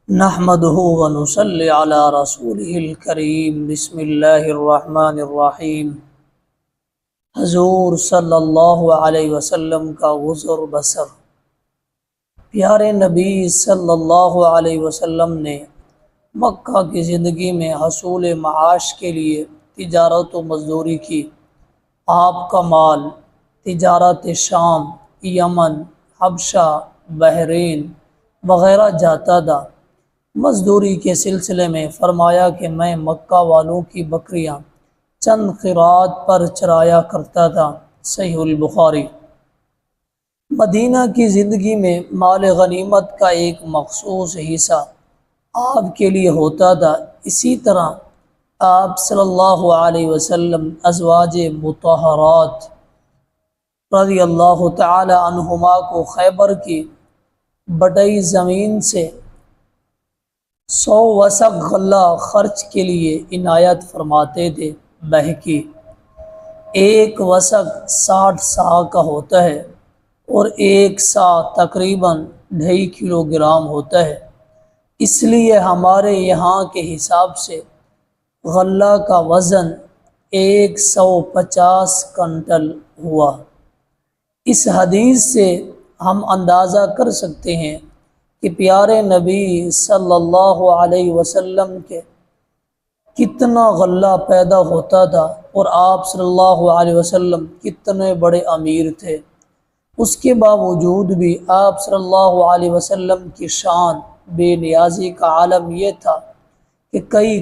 نحمده ونصلي على رسوله الكريم بسم اللہ الرحمن الرحیم۔ حضور صلی اللہ علیہ وسلم کا گزر بسر۔ پیارے نبی صلی اللہ علیہ وسلم نے مکہ کی زندگی میں حصول معاش کے لیے تجارت و مزدوری کی۔ آپ کا مال تجارت شام، یمن، حبشہ، بحرین وغیرہ جاتا تھا۔ مزدوری کے سلسلے میں فرمایا کہ میں مکہ والوں کی بکریاں چند قیراط پر چرایا کرتا تھا، صحیح البخاری۔ مدینہ کی زندگی میں مال غنیمت کا ایک مخصوص حصہ آپ کے لیے ہوتا تھا۔ اسی طرح آپ صلی اللہ علیہ وسلم ازواج مطہرات رضی اللہ تعالی عنہما کو خیبر کی بٹئی زمین سے 100 وسق غلہ خرچ کے لیے عنایت فرماتے تھے۔ بہکی ایک وسق 60 سا کا ہوتا ہے اور ایک سا تقریباً 2.5 کلو گرام ہوتا ہے، اس لیے ہمارے یہاں کے حساب سے غلہ کا وزن 150 کنٹل ہوا۔ اس حدیث سے ہم اندازہ کر سکتے ہیں کہ پیارے نبی صلی اللہ علیہ وسلم کے کتنا غلہ پیدا ہوتا تھا اور آپ صلی اللہ علیہ وسلم کتنے بڑے امیر تھے۔ اس کے باوجود بھی آپ صلی اللہ علیہ وسلم کی شان بے نیازی کا عالم یہ تھا کہ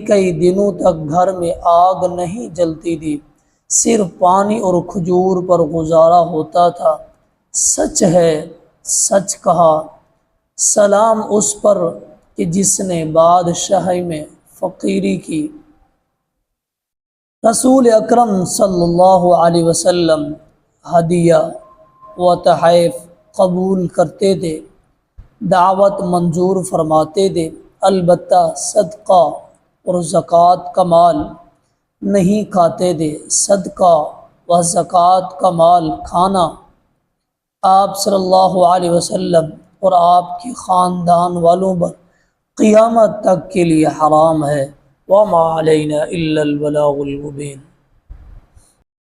کئی دنوں تک گھر میں آگ نہیں جلتی تھی، صرف پانی اور کھجور پر گزارا ہوتا تھا۔ سچ ہے، سچ کہا، سلام اس پر کہ جس نے بادشاہی میں فقیری کی۔ رسول اکرم صلی اللہ علیہ وسلم ہدیہ و تحائف قبول کرتے تھے، دعوت منظور فرماتے تھے، البتہ صدقہ اور زکوٰۃ کا مال نہیں کھاتے تھے۔ صدقہ و زکوٰۃ کا مال کھانا آپ صلی اللہ علیہ وسلم اور آپ کے خاندان والوں پر قیامت تک کے لیے حرام ہے۔ وَمَا عَلَيْنَا إِلَّا الْبَلَاغُ الْمُبِينُ۔